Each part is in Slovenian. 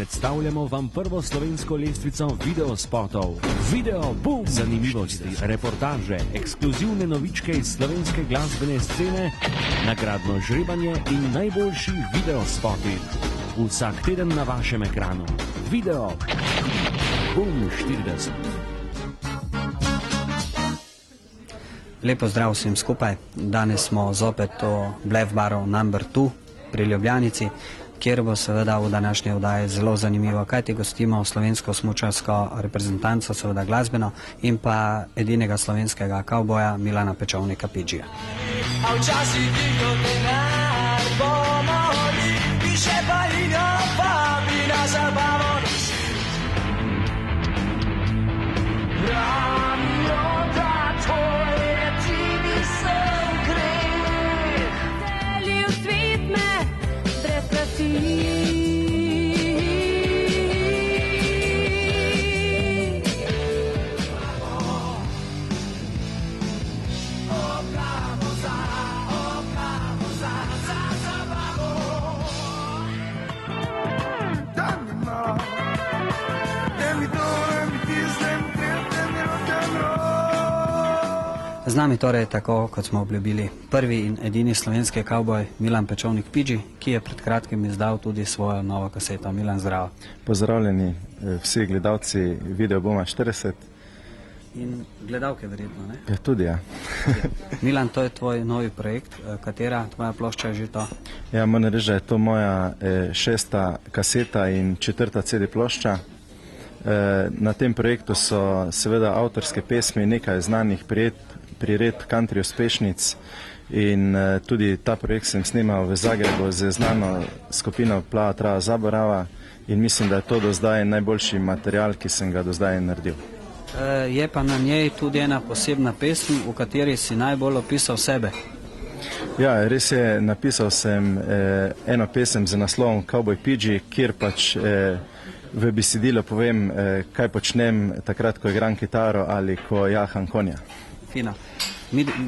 predstavljamo vam prvo slovensko lestvico videospotov. Video Boom! Zanimivosti, reportaže, ekskluzivne novičke iz slovenske glasbene scene, nagradno žrebanje in najboljši videospoti. Vsak teden na vašem ekranu. Video Boom 40. Lepo zdrav vsem skupaj. Danes smo zopet v Blef baru Number 2 pri Ljubljanici, kjer bo seveda v današnji oddaji zelo zanimivo, kajti gostimo slovensko smučarsko reprezentanco, seveda glasbeno, in pa edinega slovenskega kavboja Milana Pečovnika Pidžija. A včasih tiho denar pomoli, piše pa igra, vabi na zabavo. Radio da tvoje TV sem greh, delil svet me prestrasti. Z nami torej, tako kot smo obljubili, prvi in edini slovenski kavboj Milan Pečovnik Pidži, ki je pred kratkim izdal tudi svojo novo kaseto. Milan, zdravo. Pozdravljeni vsi gledalci Video Booma 40. In gledalke verjetno, ne? Ja, tudi, ja. Milan, to je tvoj novi projekt. Katera tvoja plošča je že to? Ja, moram reči, da je to moja 6. kaseta in 4. CD plošča. Na tem projektu so seveda avtorske pesmi, nekaj znanih prired country uspešnic in tudi ta projekt sem snimal v Zagrebu z znano skupino Plava trava zaborava in mislim, da je to do zdaj najboljši material, ki sem ga do zdaj naredil. Je pa na njej tudi ena posebna pesem, v kateri si najbolj opisal sebe. Ja, res je, napisal sem eno pesem z naslovom Cowboy Pidži, kjer pač v besedilu povem, kaj počnem takrat, ko igram kitaro ali ko jaham konja. Fino.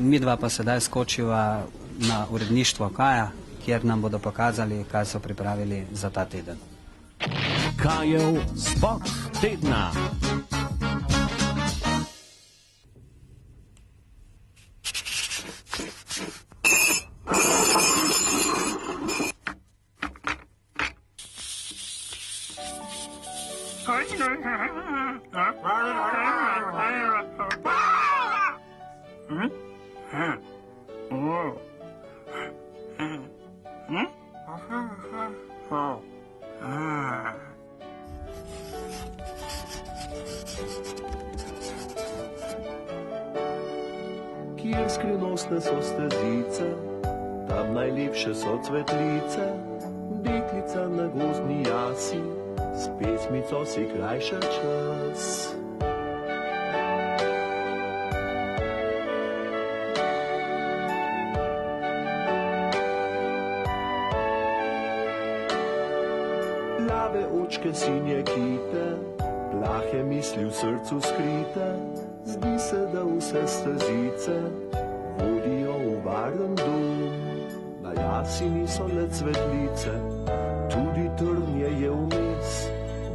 Mi dva pa sedaj skočiva na uredništvo Kaja, kjer nam bodo pokazali, kaj so pripravili za ta teden. Kajev spot tedna. Kjer skrivnostne so stezice, tam najlepše so cvetlice, deklica na gozdni jasi, s pesmico si krajša čas. Plave očke, sinje kite, plahe misli v srcu skrite, zdi se, da vse stezice vodijo v varen dom. Na jasi niso le cvetlice, tudi trnje je vmes.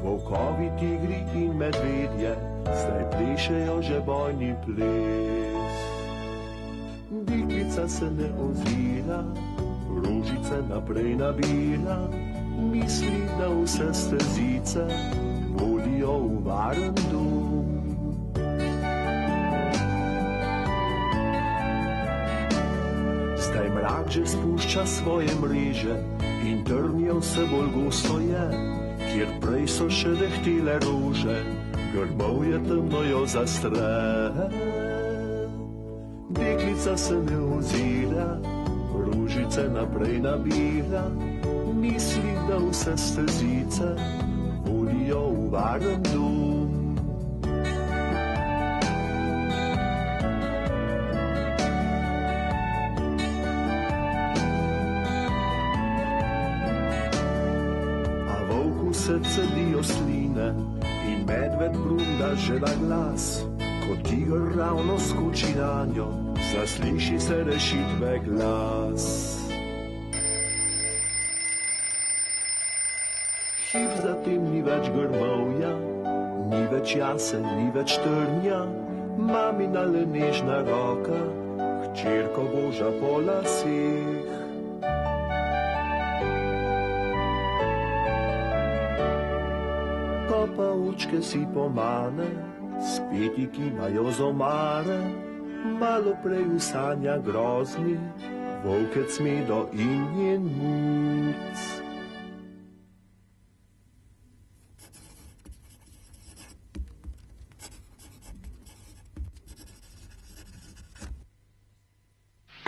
Volkovi, tigri in medvedje zdaj plešejo že bojni ples. Deklica se ne ozira, rožice naprej nabira, misli, da vse stezice vodijo v varen dom. Zdaj mrak že spušča svoje mreže in trnje vse bolj gosto je, kjer prej so še dehtele rože, grmov je temno jo zastre. Deklica se ne ozira, rožice naprej nabira, misli, da vse stezice vodijo v varen dom. Se cedijo sline in medved brunda že na glas, ko tiger ravno skoči na njo, zasliši se rešitve glas. Hip za temni grmovja, ni več jasen, ni več trnja, mamina le nežna roka, hčerko boža po laseh. Ko pa učke si pomane, speti kimajo z omare, malo prej v sanja grozni, volkec Medo in njen muc.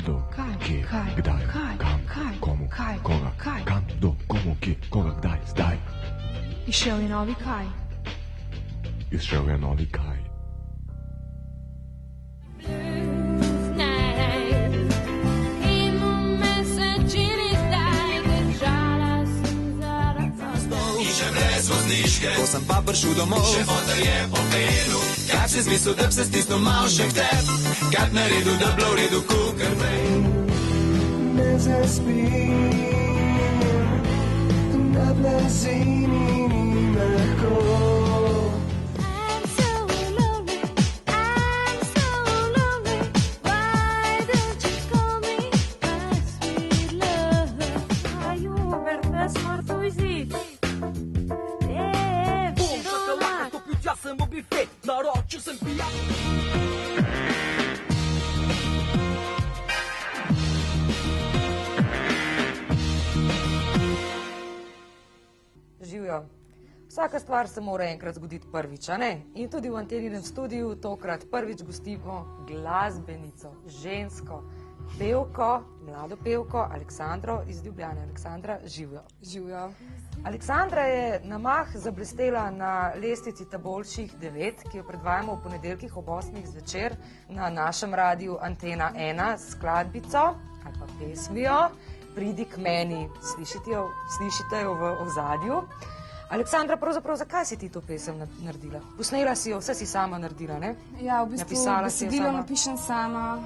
Kdo, kje, kdaj, kam, komu, koga, kam, kdo, komu, kje, koga, kdaj, zdaj. Izšel je novi kaj. Izšel je novi kaj. Ko sem pa prišel domov, še fotor je povedal, kak si zmislil, da bi se stisnil malo še k tebi, kak naredil, da bilo v redu, kukar prej. Ne zaspim, na blazini ni lahko. Živjo. Vsaka stvar se mora enkrat zgoditi prvič, a ne? In tudi v Anteninem studiu tokrat prvič gostimo glasbenico, žensko, pevko, mlado pevko Aleksandro iz Ljubljane. Aleksandra, živjo. Živjo. Aleksandra je na mah zablestela na lestvici Ta boljših 9, ki jo predvajamo v ponedeljkih ob 8 zvečer na našem radiju Antena 1 s skladbico ali pa pesmijo Pridi k meni. Slišite jo v ozadju. Aleksandra, pravzaprav, zakaj si ti to pesem naredila? Posnela si jo, vse si sama naredila, ne? Ja, v bistvu besedilo napišem sama,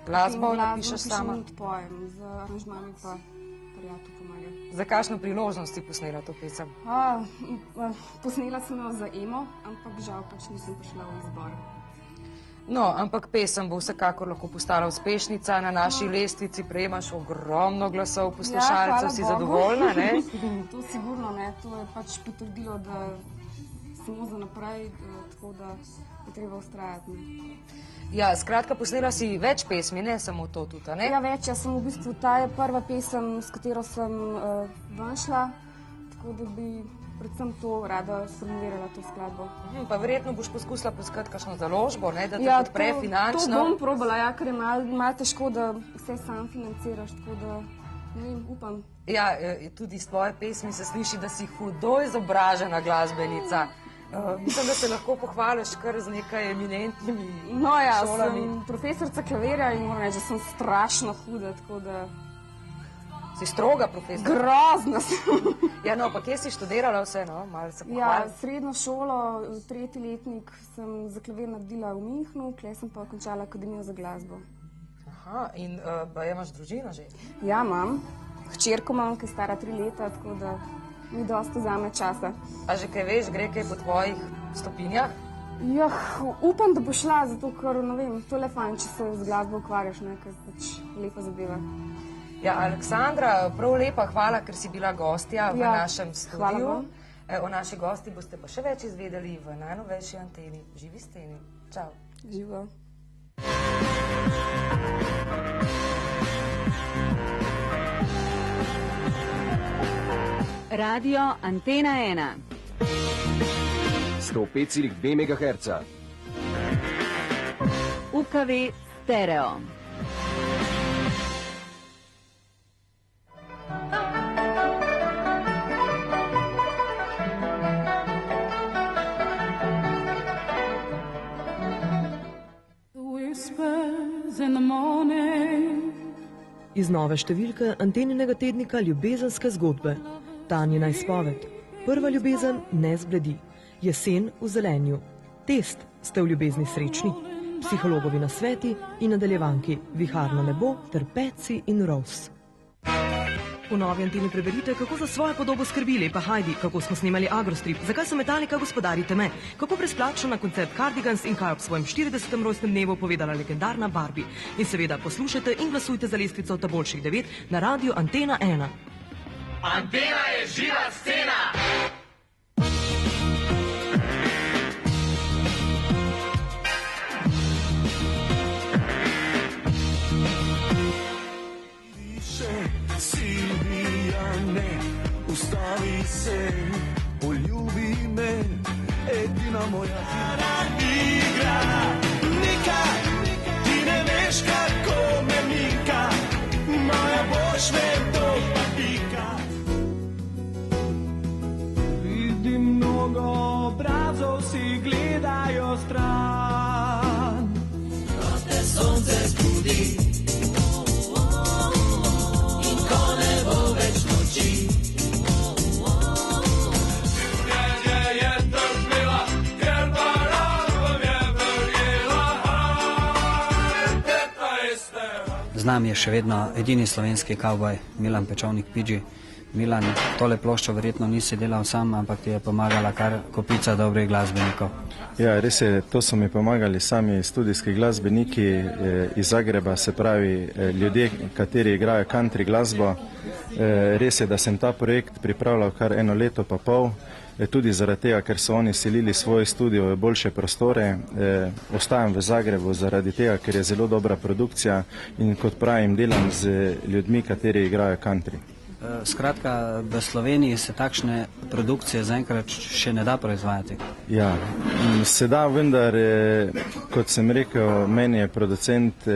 glasbo napišeš sama? Odpojem, z aranžmami pa prijatelj pomaga. Za kakšno priložnost si posnela to pesem? Posnela sem jo za Emo, ampak žal pač nisem prišla v izbor. No, ampak pesem bo vsekakor lahko postala uspešnica. Na naši lestvici prejemaš ogromno glasov poslušalcev, si zadovoljna, ne? To sigurno ne, to je pač potrdilo, da samo za naprej, tako da je treba ustrajati. Ja, skratka, posnela si več pesmi, ne samo to tudi, ne? Ja, več, jaz sem v bistvu, ta je prva pesem, s katero sem ven šla, tako da bi predvsem to rada spromovirala, to skladbo. Pa verjetno boš poskusila poiskati kakšno založbo, ne, da te podpre finančno. To bom probala, ja, ker je malo težko, da vse sam financiraš, tako da, ne vem, upam. Ja, tudi iz tvoje pesmi se sliši, da si hudo izobražena glasbenica. Mislim, da se lahko pohvališ kar z nekaj eminentnimi šolami. No ja, sem profesorica klavirja in moram reči, da sem strašno huda, tako da... Si stroga profesorica? Grozna sem. Ja, no, pa kje si študirala vse, no? Malo se pohvali. Ja, srednjo šolo, 3. letnik sem za klavir naredila v Münchnu, kje sem pa končala akademijo za glasbo. Aha, in imaš družino že? Ja, imam. Hčerko imam, ki je stara 3 leta, tako da mi dosti vzame časa. A že kaj veš, gre kaj po tvojih stopinjah? Ja, upam, da bo šla, zato ker, ne vem, to je le fajn, če se z glasbo ukvarjaš, ne, ker pač lepa zadeva. Ja, Aleksandra, prav lepa hvala, ker si bila gostja v našem studiu. O naši gosti boste pa še več izvedeli v najnovejši Anteni. Živi steni. Čau. Živo. Radio Antena 1 105,2 MHz UKV Stereo. Iz nove številke Anteninega tednika Ljubezenske zgodbe. Tanjina izpoved. Prva ljubezen ne zbledi. Jesen v zelenju. Test, ste v ljubezni srečni? Psihologovi nasveti in nadaljevanki Viharno nebo ter Peci in Rose. v novi Anteni preberite, kako za svojo podobo skrbi Lepa Heidi, kako smo snemali Agrostrip, zakaj so Metallica gospodari teme, kako brezplačno na koncert Cardigans in kaj ob svojem 40. rojstnem dnevu povedala legendarna Barbie. In seveda poslušajte in glasujte za lestvico ta boljših 9 na radiu Antena 1. Antena je živa scena! Ustavi se, poljubi me, edina moja igra. Nika, ti ne veš, kako me mika, moja boš me to pa pika. Vidim mnogo obrazov, si gledajo stran. Ko te sonce zbudi in ko ne bo več noči. Z nami je še vedno edini slovenski kavboj Milan Pečovnik Pidži. Milan, tole ploščo verjetno nisi delal sam, ampak ti je pomagala kar kopica dobrih glasbenikov. Ja, res je, to so mi pomagali sami studijski glasbeniki iz Zagreba, se pravi ljudje, kateri igrajo country glasbo. Res je, da sem ta projekt pripravljal kar 1 leto pa pol, tudi zaradi tega, ker so oni selili svoj studio v boljše prostore. Ostajam v Zagrebu zaradi tega, ker je zelo dobra produkcija in kot pravim, delam z ljudmi, kateri igrajo country. Skratka, v Sloveniji se takšne produkcije zaenkrat še ne da proizvajati. Ja, se da, vendar, kot sem rekel, meni je producent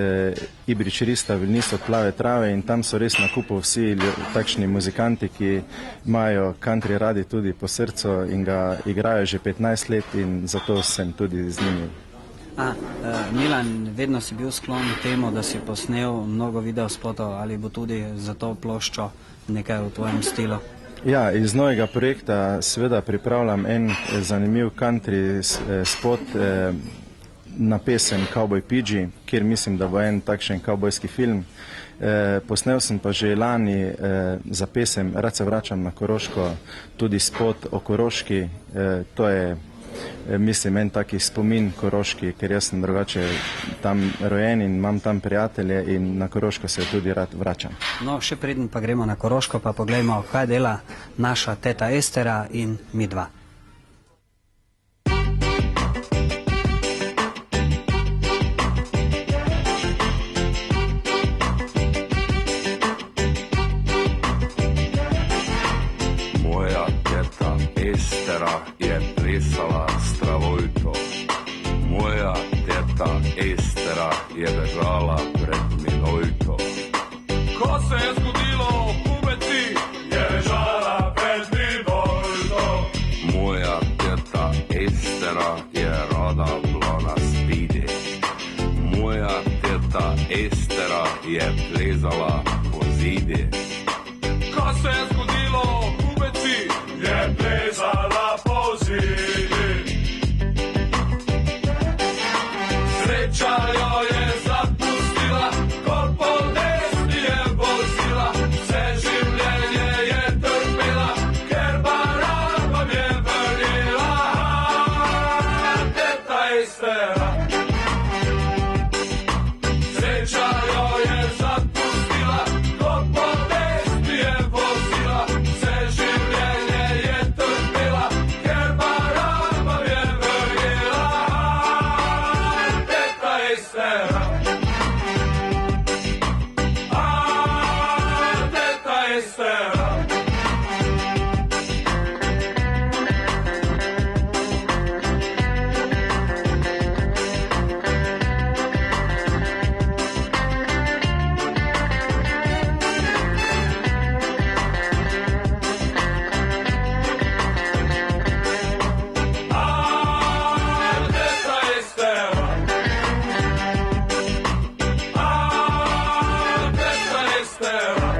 Ibrič Rista Vilnis od Plave trave in tam so res na kupu vsi takšni muzikanti, ki imajo country radi tudi po srcu in ga igrajo že 15 let in zato sem tudi z njimi. Milan, vedno si bil sklon temu, da si posnel mnogo videospotov, ali bo tudi za to ploščo nekaj v tvojem stilu? Ja, iz novega projekta seveda pripravljam en zanimiv country spot na pesem Cowboy Pidži, kjer mislim, da bo en takšen kavbojski film. Posnel sem pa že lani za pesem Rad se vračam na Koroško tudi spot o Koroški. To je mislim en taki spomin koroški, ker jaz sem drugače tam rojen in imam tam prijatelje in na Koroško se tudi rad vračam. No, še preden pa gremo na Koroško, pa poglejmo, kaj dela naša teta Estera in mi dva. Moja teta Estera je plesala stravojto. Moja teta Estera je bežala pred minojto. Ko se je zgodilo v Kubeci, je bežala pred minojto. Moja teta Estera je rada bila na spidi. Moja teta Estera je plezala po zidi. Ko se je zgodilo v Kubeci, je plezala po zidi. Sreča jo je zapustila, ko po desni je vozila. Vse življenje je trpela, ker barabam je verjela. Teta Estera. Sreča jo je zapustila, ko po desni je vozila. Vse življenje je trpela, ker barabam je verjela. Teta Estera. Teta Estera. Teta Estera. Teta Estera.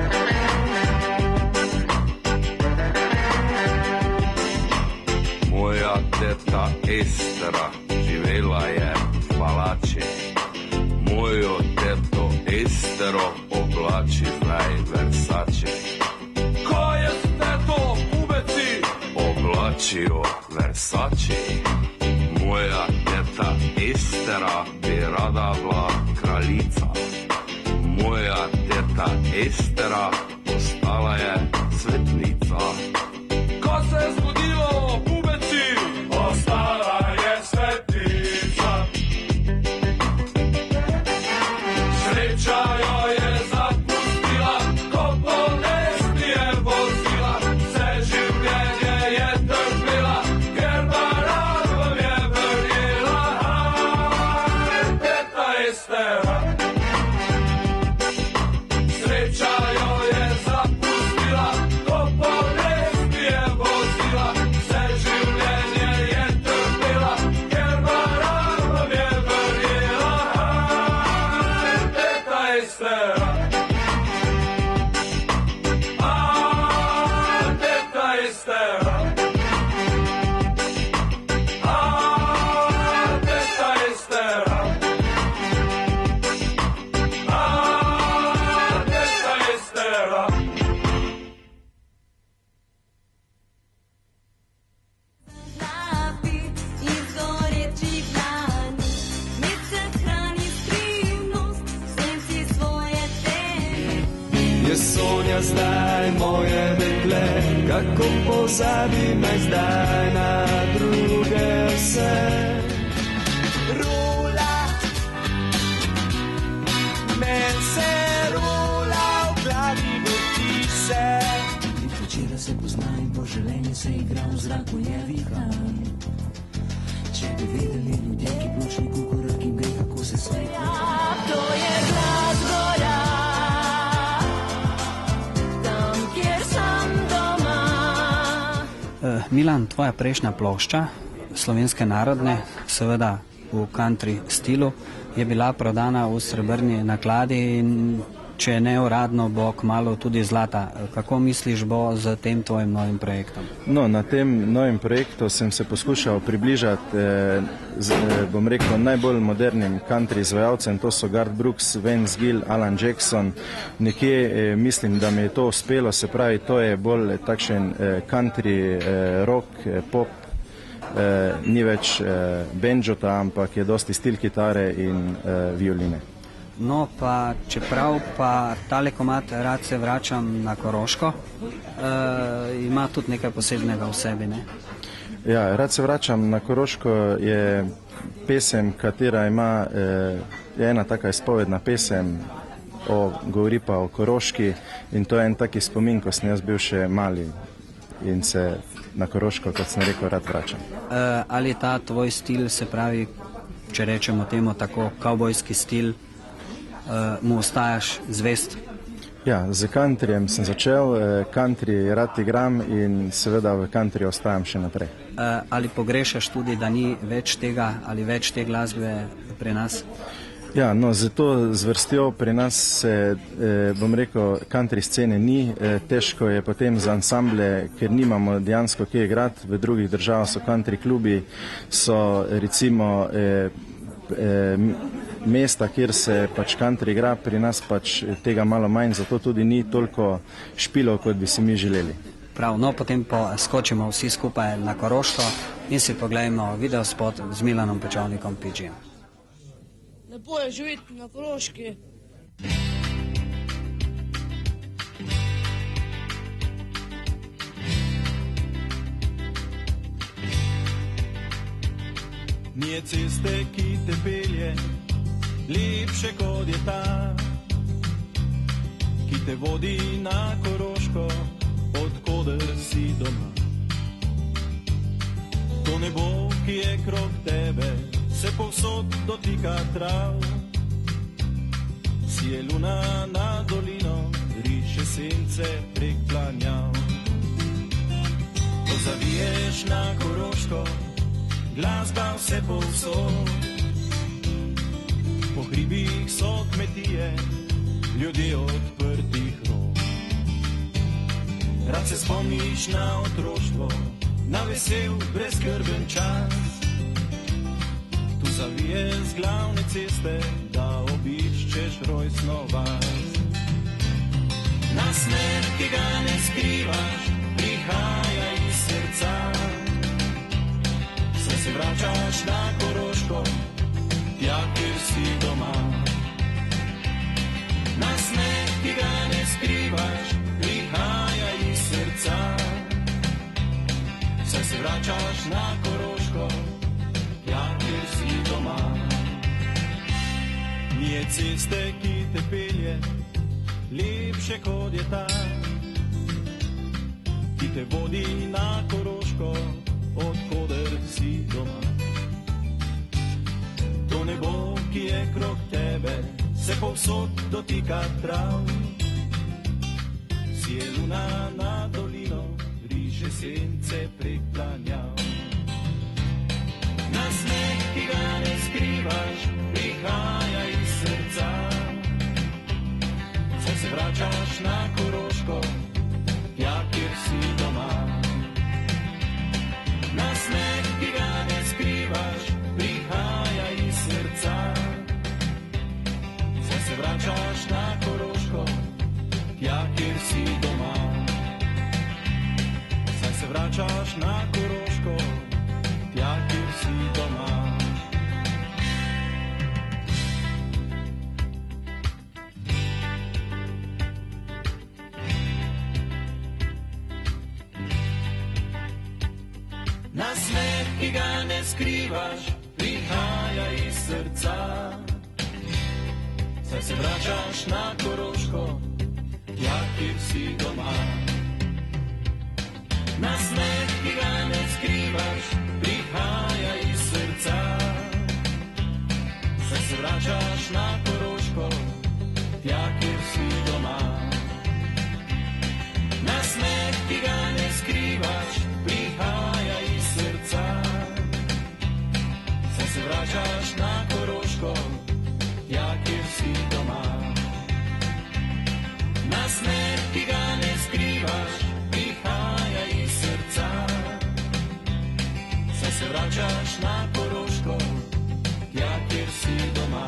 Moja teta Estera živela je v palači. Mojo teto Estero oblači zdaj Versace. Versačio, Versači. Moja teta Estera bi rada bila kraljica. Moja teta Estera postala je svetnica. Ko se je zgodilo, pubeci, postala je svetnica. Sreča jo je zapustila, ko po mesti je vozila. Vse življenje je trpela, ker baran vam je verjela. Teta Estera. Sreča jo je zapustila, ko po mesti je vozila. Vse življenje je trpela, ker baran vam je verjela. Teta Estera. Teta Estera. Teta Estera. Teta Estera. Hlapi iz gorečih dlani, med se hrani skrivnost, vsem si svoje teme. Je Sonja zdaj moje dekle, kako pozabi me zdaj na druge vse. Rola, men se rola v glavi vrti se. Od včeraj se pozna in po želenju se igra v zraku je vihran. Če bi vedeli ljudje, ki pločni kukurak in gre, kako se sveti. To je glas gora, tam kjer sem doma. Milan, tvoja prejšnja plošča, slovenske narodne, seveda v country stilu, je bila prodana v srebrni nakladi in če ne uradno, bo kmalu tudi zlata. Kako misliš bo z tem tvojim novim projektom? No, na tem novim projektu sem se poskušal približati, bom rekel, najbolj modernim country izvajalcem, to so Garth Brooks, Vince Gill, Alan Jackson. Nekje mislim, da mi je to uspelo, se pravi, to je bolj takšen country, rock, pop, ni več banjota, ampak je dosti stil kitare in violine. No, pa čeprav pa tale komad Rad se vračam na Koroško, ima tudi nekaj posebnega v sebi, ne? Ja, Rad se vračam na Koroško je pesem, katera ima, je ena taka izpovedna pesem, govori pa o Koroški in to je en taki spomin, ko sem jaz bil še mali in se na Koroško, kot sem rekel, rad vračam. Ali ta tvoj stil, se pravi, če rečemo temu tako, kavbojski stil, mu ostajaš zvest? Ja, z countryjem sem začel, country rad igram in seveda v country ostajam še naprej. Ali pogrešaš tudi, da ni več tega ali več te glasbe pri nas? Ja, no, zato zvrstjo pri nas se, bom rekel, country scene ni, težko je potem za ansamble, ker nimamo dejansko kje igrati, v drugih državah so country klubi, so recimo mesta, kjer se pač country igra, pri nas pač tega malo manj, zato tudi ni toliko špilov, kot bi si mi želeli. Prav, no potem skočimo vsi skupaj na Koroško in si pogledamo videospot z Milanom Pečovnikom PG. Lepo je živeti na Koroški. Nije ceste, ki te pelje, lepše kot je ta, ki te vodi na Koroško, odkoder si doma. To nebo, ki je krog tebe, se povsod dotika trav. Si je luna na dolino, riše sence prek planjav. Ko zaviješ na Koroško, glasba vse povsod. Po hribih so kmetije, ljudje odprtih rok. Rad se spomniš na otroštvo, na vesel, brezskrben čas. Tu zavije z glavne ceste, da obiščeš rojstno vas. Na smeh, ki ga ne skrivaš, prihaja iz srca. vračaš na Koroško, tja, kjer si doma. Nasmeh, ki ga ne skrivaš, prihaja iz srca. Saj se vračaš na Koroško, tja, kjer si doma. Nije ceste, ki te pelje, lepše kot je ta, ki te vodi na Koroško, odkoder si doma. To nebo, ki je krog tebe, se povsod dotika trav. Si je luna na dolino, riže sence prek planjav. Nasmeh, ki ga ne skrivaš, prihaja iz srca. Saj se vračaš na Koroško, tja, kjer si doma. Nasmeh, ki ga ne skrivaš, prihaja iz srca. Saj se vračaš na Koroško, tja, kjer si doma. Saj se vračaš na Koroško, tja, kjer si doma. Nasmeh, ki ga ne skrivaš, prihaja iz srca. Saj se vračaš na Koroško, tja, kjer si doma. Nasmeh, ki ga ne skrivaš, prihaja iz srca. Saj se vračaš na Koroško, tja, kjer si doma. Nasmeh, ki ga ne skrivaš, prihaja iz srca. Saj se vračaš na Koroško, tja, kjer si doma. Nasmeh, ki ga ne skrivaš, prihaja iz srca. Saj se vračaš na Koroško, tja, kjer si doma.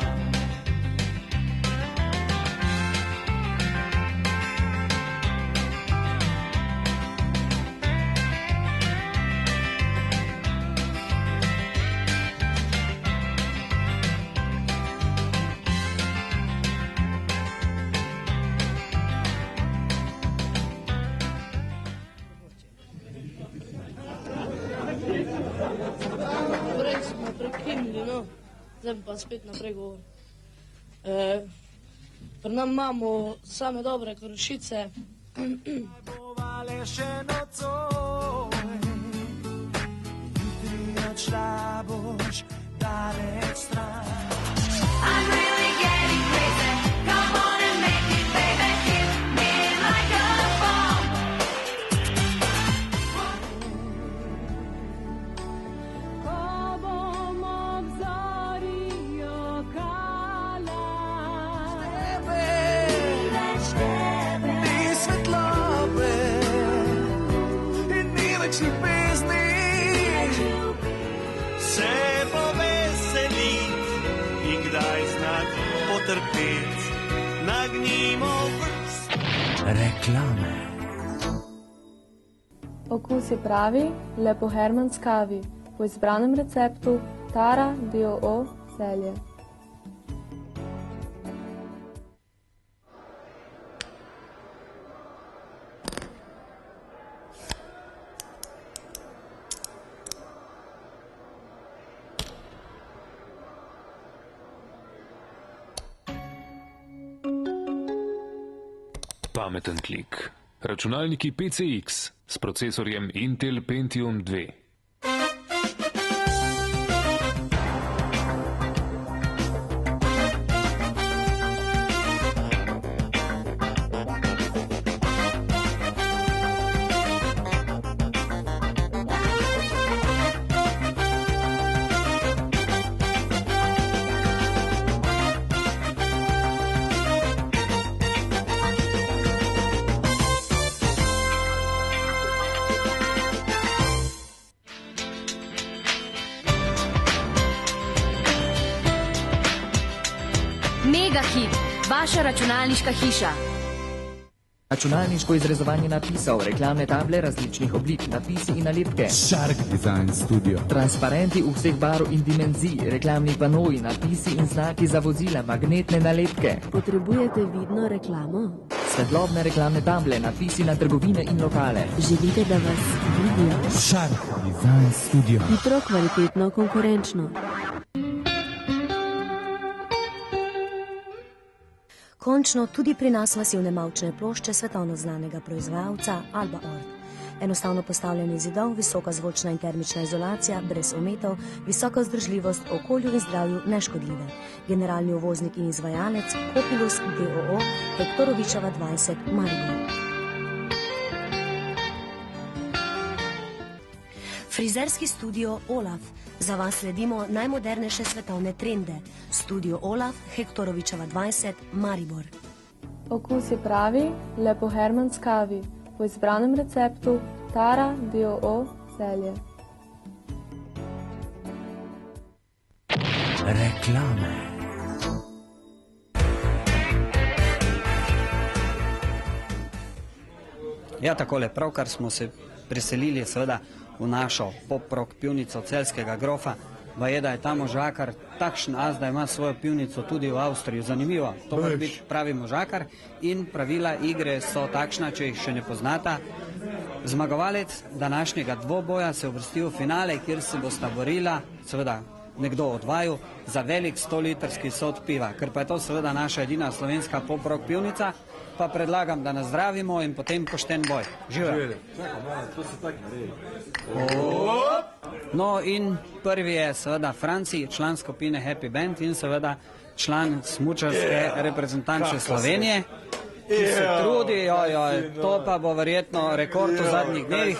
Prej smo prekinili, no. Zdaj pa spet naprej govorim. Pri nam imamo same dobre Korošice. Bovale še nocoj, jutri odšla boš daleč stran. I'm really getting crazy. Come on and make it, baby. Hit me like a bomb. Ko bomo v zori jokala, več tebe, Ni svetlobe in ni več ljubezni. Se poveselit in kdaj znat potrpet, nagnimo vrst. Reklame. Okus je pravi, le po Herman's kavi. Po izbranem receptu Tara DOO Celje. Pameten klik. Računalniki PCX s procesorjem Intel Pentium 2. Megahit, vaša računalniška hiša. Računalniško izrezovanje napisov, reklamne table različnih oblik, napisi in nalepke. Shark Design Studio. Transparenti vseh barv in dimenzij, reklamni panoji, napisi in znaki za vozila, magnetne nalepke. Potrebujete vidno reklamo? Svetlobne reklamne table, napisi na trgovine in lokale. Želite, da vas vidijo? Shark Design Studio. Hitro, kvalitetno, konkurenčno. Končno tudi pri nas masivne mavčne plošče svetovno znanega proizvajalca Alba Ord. Enostavno postavljanje zidov, visoka zvočna in termična izolacija, brez ometov, visoka vzdržljivost, okolju in zdravju neškodljive. Generalni uvoznik in izvajalec Kopilus d.o.o. Hektorovičeva 20 Maribor. Frizerski studio Olaf. Za vas sledimo najmodernejše svetovne trende. Studio Olaf, Hektorovičeva 20, Maribor. Okus je pravi, lepo Hermann s kavi. Po izbranem receptu Tara d.o.o. Celje. Reklame. Ja, takole, pravkar smo se preselili seveda v našo pop-rock pivnico Celjskega grofa. Baje, da je ta možakar takšen as, da ima svojo pivnico tudi v Avstriji. Zanimivo, to mora biti pravi možakar in pravila igre so takšna, če jih še ne poznata. Zmagovalec današnjega dvoboja se uvrsti v finale, kjer se bosta borila, seveda nekdo od vaju, za velik 100-litrski sod piva. Ker pa je to seveda naša edina slovenska pop-rock pivnica, pa predlagam, da nazdravimo in potem pošten boj. Živjo. To se tako naredi. No in prvi je seveda Franci, član skupine Happy Band in seveda član smučarske reprezentance Slovenije, ki se trudi, to pa bo verjetno rekord v zadnjih dnevih.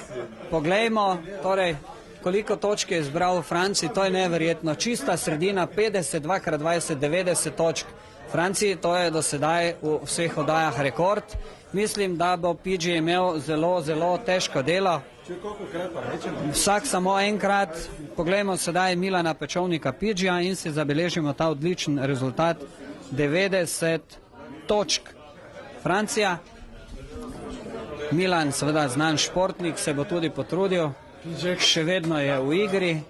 Poglejmo, torej, koliko točk je izbral Franci, to je neverjetno. Čista sredina, 50, 2x20, 90 točk. Franci, to je do sedaj v vseh oddajah rekord. Mislim, da bo PG imel zelo, zelo težko delo. Vsak samo enkrat. Poglejmo sedaj Milana Pečovnika PG-ja in si zabeležimo ta odličen rezultat. 90 točk. Francija. Milan, seveda znan športnik, se bo tudi potrudil. Še vedno je v igri.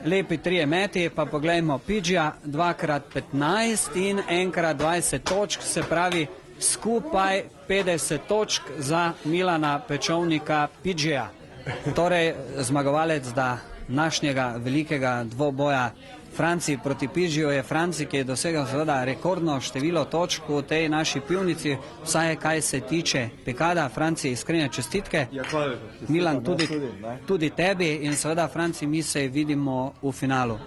Lepi 3 meti, pa poglejmo PG-ja, 2x15 in 1x20 točk, se pravi skupaj 50 točk za Milana Pečovnika PG-ja. Torej zmagovalec današnjega velikega dvoboja Franci proti PG-ju je Franci, ki je dosegal seveda rekordno število točk v tej naši pivnici, vsaj kaj se tiče pekada. Franci, iskrene čestitke. Milan, tudi tebi in seveda Franci, mi se vidimo v finalu.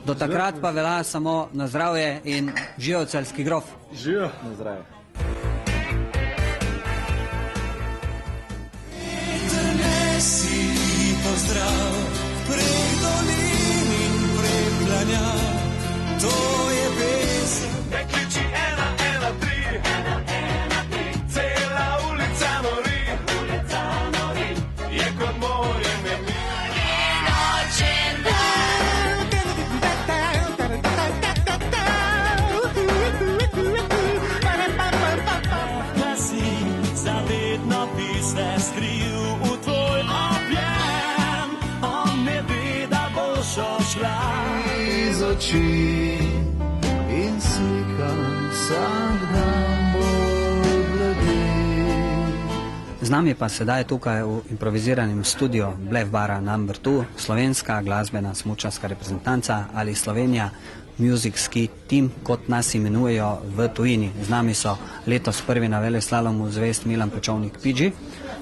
Do takrat pa velja samo na zdravje in živijo Celjski grof. Živijo na zdravje. Nesi pozdrav prek dolin in prek planjat, to je pesem. Ne kliči 113, cela ulica nori, je kot morje med njimi. Noč in glasi, zavedno bi se skril v tvoj objem, on ne ve, da boš odšla iz oči in slika vsak dan bolj bledi. Z nami pa sedaj tukaj v improviziranem studiu Blef Bara Number 2 slovenska glasbena smučarska reprezentanca ali Slovenija Music Ski Team, kot nas imenujejo v tujini. Z nami so letos prvi na veleslalomu zvest Milan Pečovnik PG,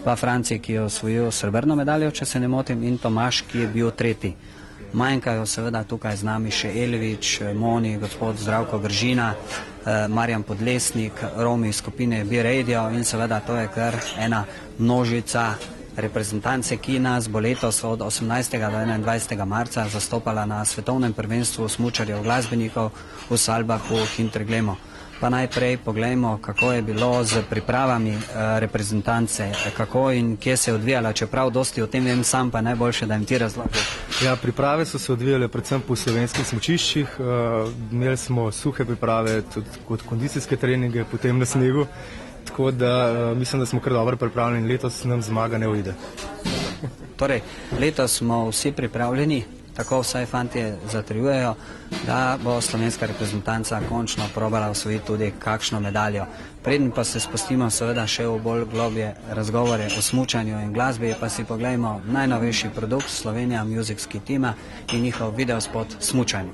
pa Franci, ki je osvojil srebrno medaljo, če se ne motim, in Tomaž, ki je bil tretji. Manjkajo seveda tukaj z nami še Elvič, Moni, gospod Zdravko Gržina, Marjan Podlesnik, Romi iz skupine B-Radio in seveda to je kar ena množica reprezentance, ki nas bo letos od 18. do 21. marca zastopala na svetovnem prvenstvu smučarjev glasbenikov v Salbachu Hinterglemu. Pa najprej poglejmo, kako je bilo z pripravami reprezentance, kako in kje se je odvijala, čeprav dosti o tem vem sam, pa najboljše, da jim ti razloži. Ja, priprave so se odvijale predvsem po slovenskih smučiščih. Imeli smo suhe priprave, tudi kot kondicijske treninge, potem na snegu. tako da mislim, da smo kar dobro pripravljeni. Letos nam zmaga ne uide. Torej, letos smo vsi pripravljeni, tako vsaj fantje zatrjujejo, da bo slovenska reprezentanca končno probala osvojiti tudi kakšno medaljo. Preden pa se spustimo seveda še v bolj globje razgovore o smučanju in glasbi, pa si poglejmo najnovejši produkt Slovenija Musicski tima in njihov videospot Smučanju.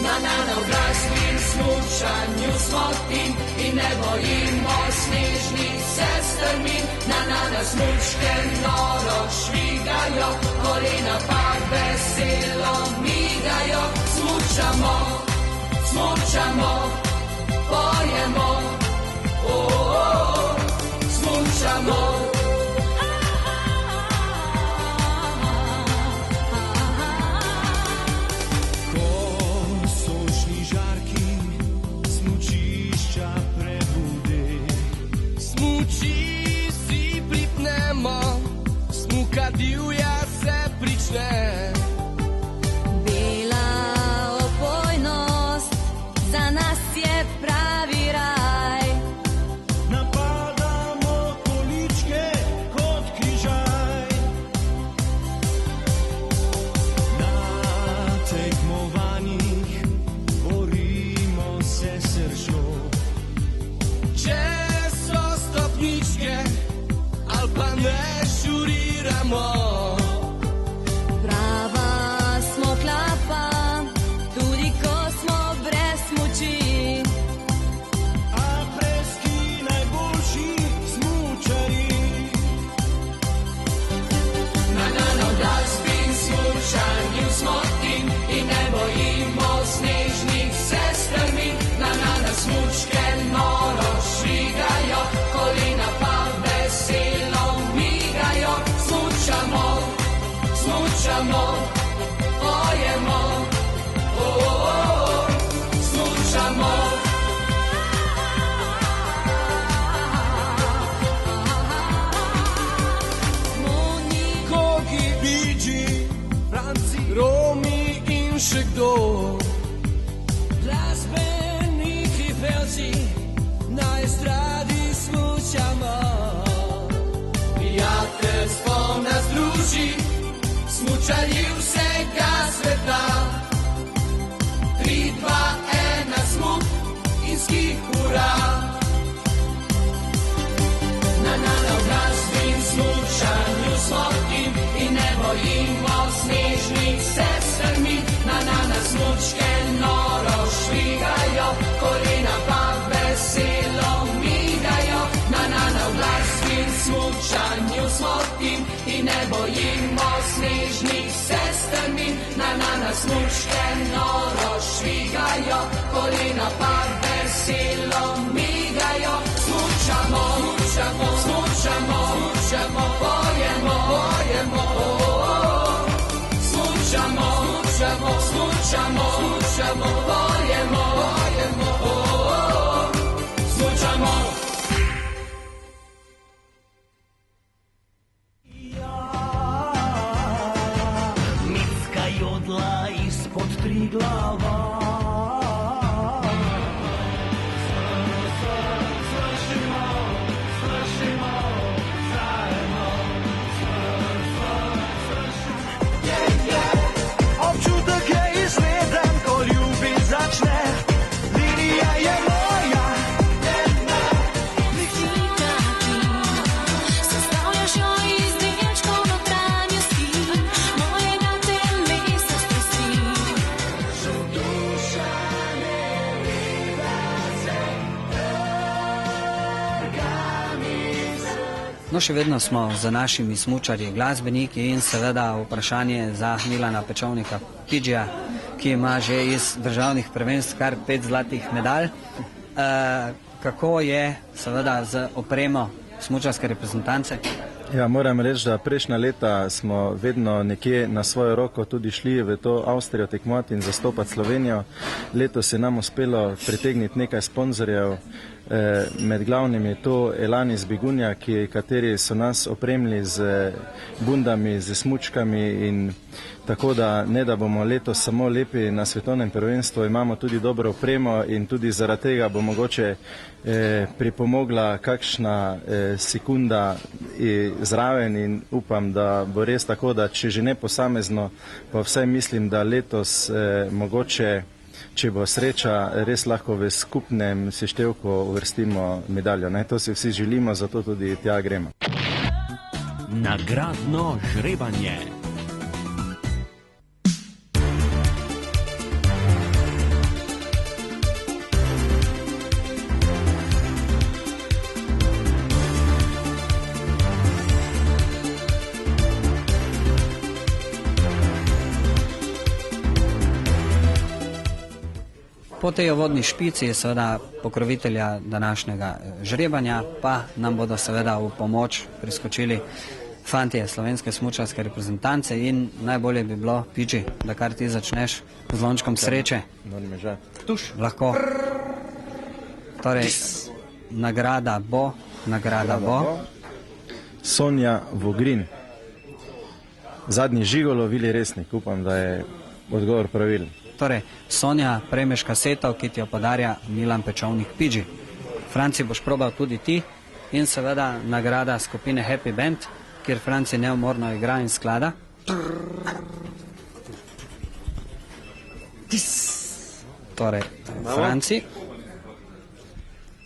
Na glasbi in smučanju smo tim in ne bojimo snežnih sestrmin. Na smučke noro švigajo, kolena pa veselo migajo. Smučamo, smučamo, pojemo, smučamo. Smuči si pripnemo, smuka divja se prične. Bela opojnost za nas je pravi raj. Napadamo količke kot križaj. Na tekmovanjih borimo se srčno. Ali pa ne žuriramo. Prava smo klapa, tudi ko smo brez smuči. A preski najboljši smučari. Na glasbi in smučanju smo tim in ne bojimo snežnih sestrmin. Na smučke noro švigajo, kolena pa veselo migajo. Smučamo, smučamo, pojemo, smučamo. Kogi, Bigi, Franci, Romi in še kdo. Glasbeniki, pevci, na estradi smučamo. Prijateljstvo nas druži, smučarji vsega sveta. 3, 2, 1, smuk in skik, hura. Na glasbi in smučanju smo tim in ne bojimo snežnih sestrmin. Na smučke noro švigajo, kolena pa veselo migajo. Na glasbi in smučanju smo tim in ne bojimo snežnih sestrmin. Na smučke noro švigajo, kolena pa veselo migajo. Smučamo, smučamo, smučamo, smučamo, pojemo, smučamo, smučamo, smučamo, smučamo, pojemo, smučamo. Mitska jodla ispod Triglava. Občutek je izreden, ko ljubi začne. Linija je moja, jedna. Sestavljaš jo iz delčkov notranjosti mojega telesa strasti. Duša ne vida se, No, še vedno smo za našimi smučarji, glasbeniki in seveda vprašanje za Milana Pečovnika Pidžija, ki ima že iz državnih prvenstv kar 5 zlatih medalj. Kako je seveda z opremo smučarske reprezentance? Ja, moram reči, da prejšnja leta smo vedno nekje na svojo roko tudi šli v to Avstrijo tekmovati in zastopati Slovenijo. Letos se nam uspelo pritegniti nekaj sponzorjev, Med glavnimi je to Elan iz Begunja, kateri so nas opremili z bundami, z smučkami in tako da ne da bomo letos samo lepi na svetovnem prvenstvu, imamo tudi dobro opremo in tudi zaradi tega bo mogoče pripomogla kakšna sekunda zraven in upam, da bo res tako, da če že ne posamezno, pa vsaj mislim, da letos mogoče, če bo sreča, res lahko v skupnem seštevku uvrstimo medaljo. To si vsi želimo, zato tudi tja gremo. Nagradno žrebanje. Po tej vodni špici, seveda pokrovitelja današnjega žrebanja, pa nam bodo seveda v pomoč priskočili fantje slovenske smučarske reprezentance in najbolje bi bilo, Piči, da kar ti začneš z lončkom sreče. Lahko. Torej, nagrada bo. Sonja Vogrin. Zadnji žigolo, Vili Resnik. Upam, da je odgovor pravilen. Torej, Sonja, prejmeš kaseto, ki ti jo podarja Milan Pečovnik Pidži. Franci, boš probal tudi ti in seveda nagrada skupine Happy Band, kjer Franci neumorno igra in sklada. Torej, Franci.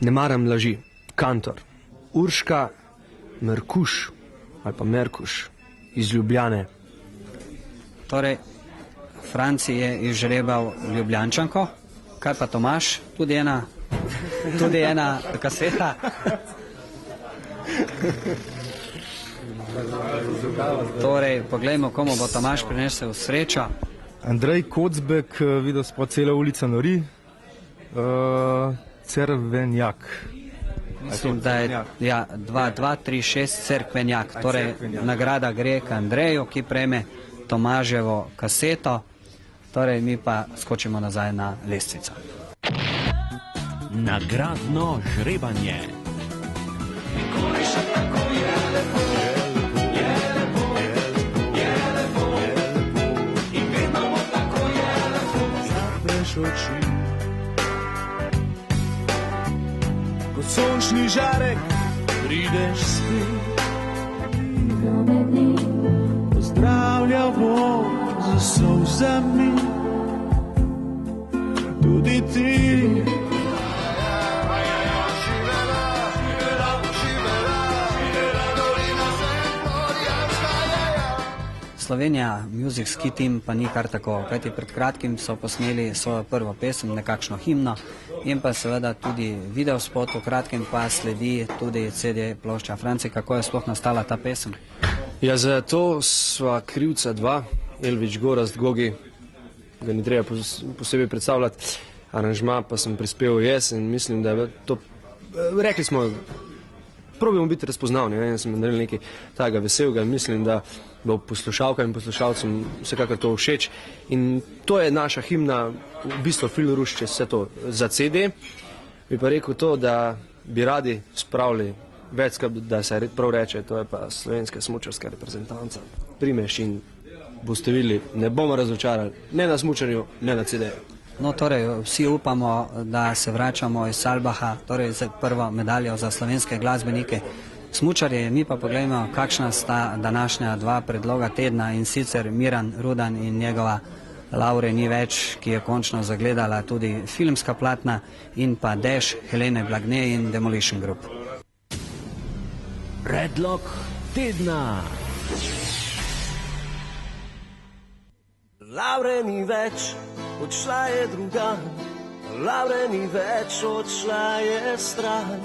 Ne maram laži. Kantor. Urška Merkuš ali pa Merkuš iz Ljubljane. Torej, Franci je izžrebal Ljubljančanko. Kaj pa Tomaš? Tudi ena kaseta. Torej, poglejmo, komu bo Tomaš prinesel srečo. Andrej Kocbek, videl smo cela ulica nori. Cervenjak. Mislim, da je 2-2-3-6 Cerkvenjak. Torej, nagrada gre k Andreju, ki prejme Tomaževo kaseto. Torej, mi pa skočimo nazaj na lestvico. Nagradno žrebanje. Nikoli še tako je lepo, je lepo, je lepo, in vedno bo tako je lepo. Zapreš oči, kot sončni žarek, prideš spet. Pozdravljamo z solzami, tudi ti. Slovenija Music Ski Team pa ni kar tako, kajti pred kratkim so posneli svojo prvo pesem, nekakšno himno in pa seveda tudi videospot, v kratkem pa sledi tudi CD plošča. Franci, kako je sploh nastala ta pesem? Ja, za to sva krivca dva, Elvič Gorazd Gogi, ga ni treba posebej predstavljati, aranžma pa sem prispel jaz in mislim, da je to, rekli smo, probujemo biti razpoznavni, in sem naredil nekaj takega veselega in mislim, da bo poslušalkam in poslušalcem vsekakor to všeč. In to je naša himna, v bistvu Fil Ruš, če se to za CD. Bi pa rekel to, da bi radi spravili večkrat, da se prav reče, to je pa slovenska smučarska reprezentanca. Primeš in boste videli, ne bomo razočarali, ne na smučanju, ne na CD-ju. No, torej, vsi upamo, da se vračamo iz Salbaha, torej za prvo medaljo za slovenske glasbenike. Smučarje, mi pa pogledamo, kakšna sta današnja dva predloga tedna in sicer Miran Rudan in njegova Laure ni več, ki je končno zagledala tudi filmska platna, in pa Deš Helene Blagne in Demolition Group. Predlog tedna. Laure ni več, odšla je druga, Laure ni več, odšla je stran.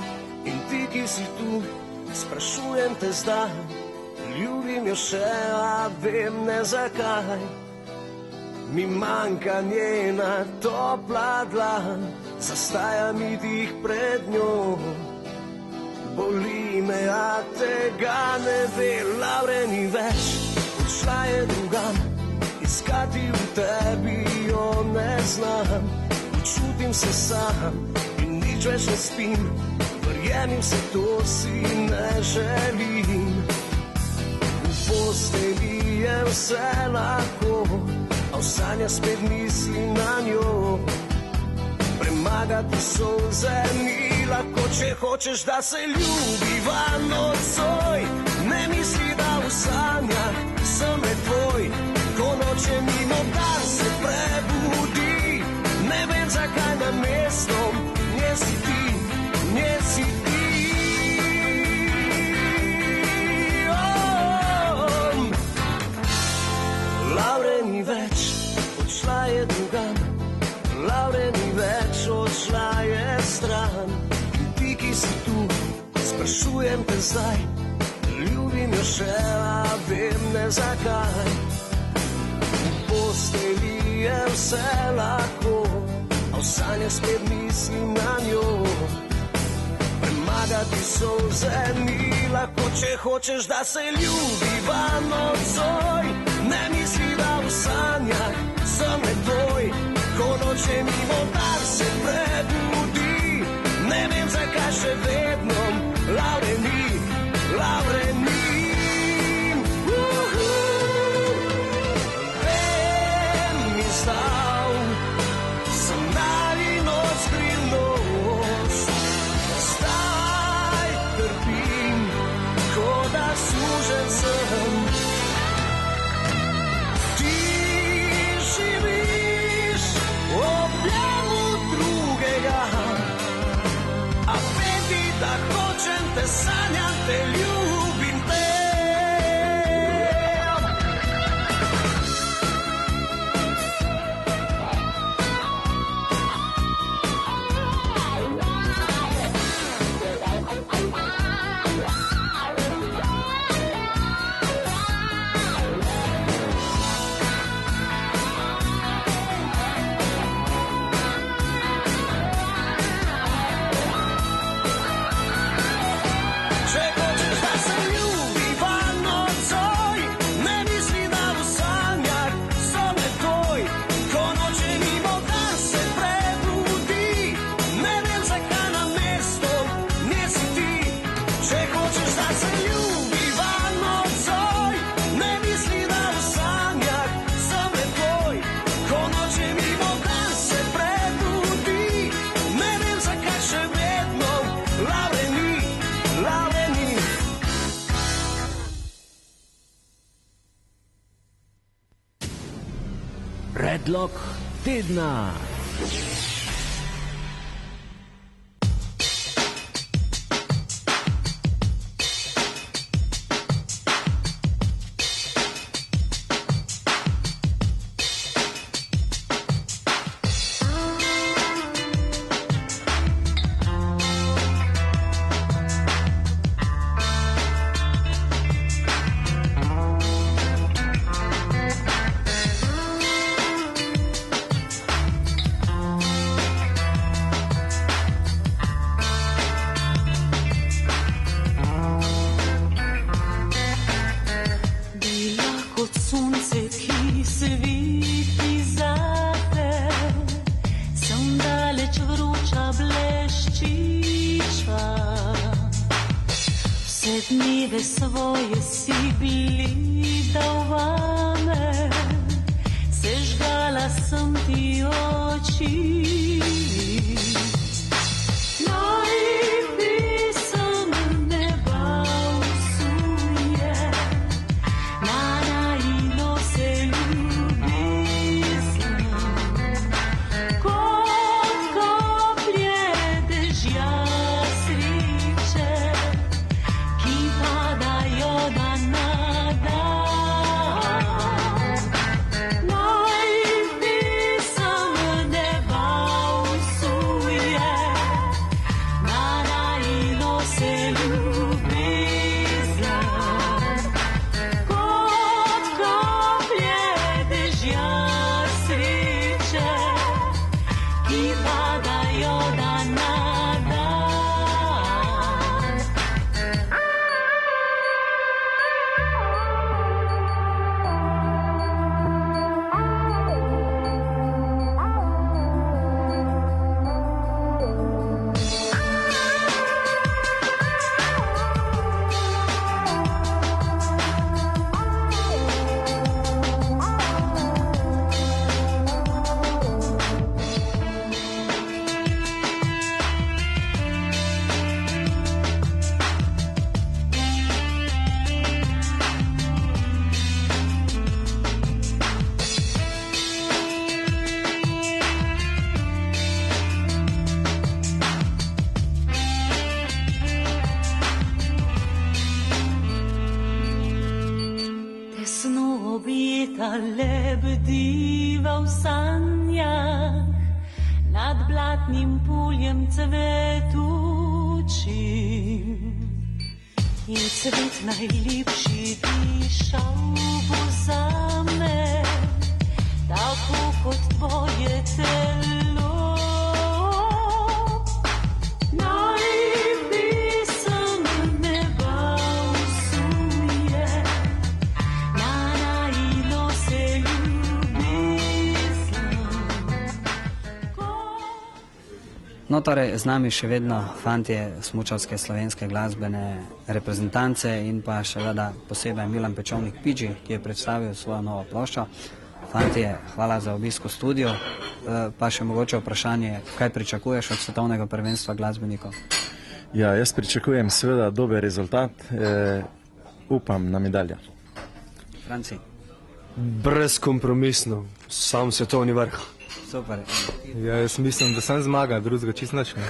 In ti, ki si tu, sprašujem te zdaj, ljubim jo še, a vem ne zakaj. Mi manjka njena topla dlan, zastaja mi dih pred njo. Boli me, a tega ne ve, Laure ni več, odšla je drugam. Iskati v tebi jo ne znam, čutim se sam in nič več ne spim, verjemim se, to si ne želim. V posteli je vse lahko, a v sanjah spet mislim na njo. Premagati solze ni lahko, če hočeš, da se ljubiva nocoj. Ne misli, da v sanjah sem le tvoj, ko noče mimo, da se prebudi. Ne vem, zakaj na mesto nje si ti, nje si ti. Laure ni več, odšla je drugam. Laure ni več, odšla je stran. In ti, ki si tu, sprašujem te zdaj, ljubim jo še, a vem ne zakaj. V posteli je vse lahko, a v sanjah spet mislim na njo. Premagati solze ni lahko, če hočeš, da se ljubiva nocoj. Ne misli, da v sanjah sem le tvoj, ko noče mimo, da se prebudi. Ne vem, zakaj še vedno Laure ni, Laure ni. Vem, mi stal, sem naljino skrivnost. Zdaj trpim, ko da sužen sem. Ti živiš v objemu drugega, a vedi, da hočem te, sanjam te, ljubim te. Predlog tedna. dneve svoje si gledal vame, sežgala sem ti oči. Naj pisem neba usuje, na najino se ljubezen, kot kaplje dežja sreče, ki padajo dan na dan. Naj pisem neba lebdiva v sanjah nad blatnim poljem cvetučim. In cvet najlepši dišal bo zame, tako kot tvoje telo. Naj pesem neba usuje, najino se ljubezen. No, torej, z nami še vedno fantje smučarske slovenske glasbene reprezentance in pa seveda posebej Milan Pečovnik Pidži, ki je predstavil svojo novo ploščo. Fantje, hvala za obisk v studiu. Pa še mogoče vprašanje, kaj pričakuješ od svetovnega prvenstva glasbenikov? Ja, jaz pričakujem seveda dober rezultat, upam na medaljo. Franci? Brezkompromisno, sam svetovni vrh. Super. Ja, jaz mislim, da sem zmaga, drugega čisto nič ne.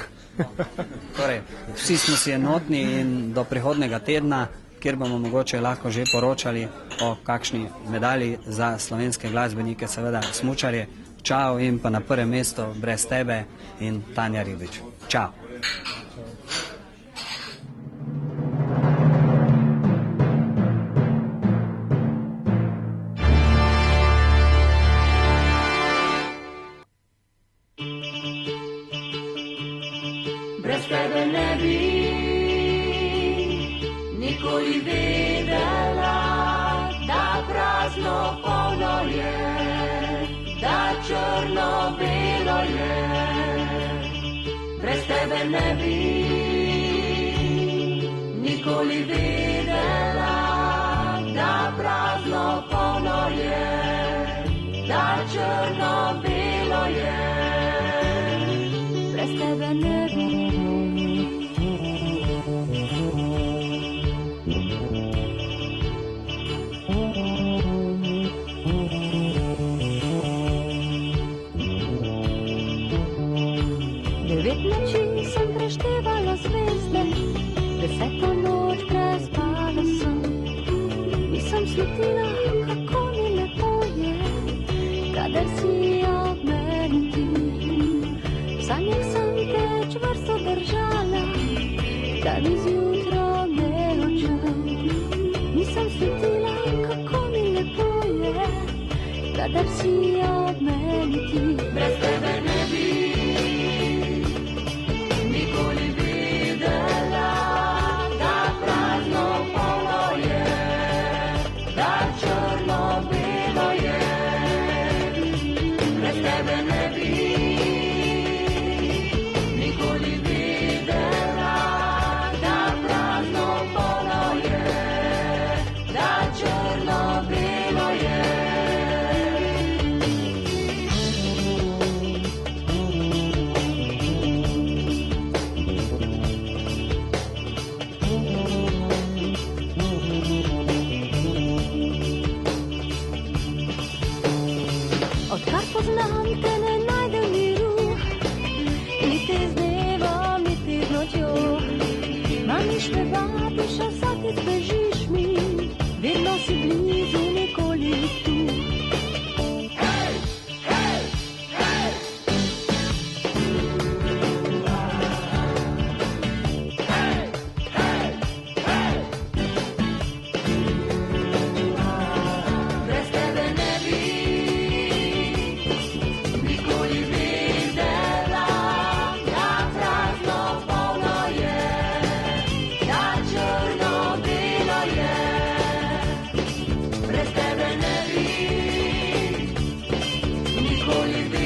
Torej, vsi smo si enotni in do prihodnega tedna, kjer bomo mogoče lahko že poročali o kakšni medalji za slovenske glasbenike, seveda smučarje. Čau in pa na prvem mestu Brez tebe in Tanja Ribič. Čau. Brez tebe ne bi nikoli vedela, da prazno polno je, da črno-belo je. Brez tebe ne bi nikoli vedela, da prazno polno je, da črno-belo je. Brez tebe ne bi. Devet noči sem preštevala zvezde, 10. noč prespala sem. Nisem slutila, kako mi lepo je, kadar si ob meni ti. V sanjah sem te čvrsto držala, da mi zjutraj ne očem. Nisem slutila, kako mi lepo je, kadar si ob meni ti. Brez tebe ne bi nikoli videla, da prazno polno je, da črno-belo je. Brez tebe ne bi nikoli videla, da prazno polno je, da črno-belo je. Odkar poznam te, ne najdem miru, niti z dnevom, niti z nočjo. Mamiš me vabiš, a vsakič bežiš mi, vedno si blizu, nikoli tu. Brez tebe ne bi nikoli videla, da prazno polno je, da črno-belo je. Brez tebe ne bi nikoli videla.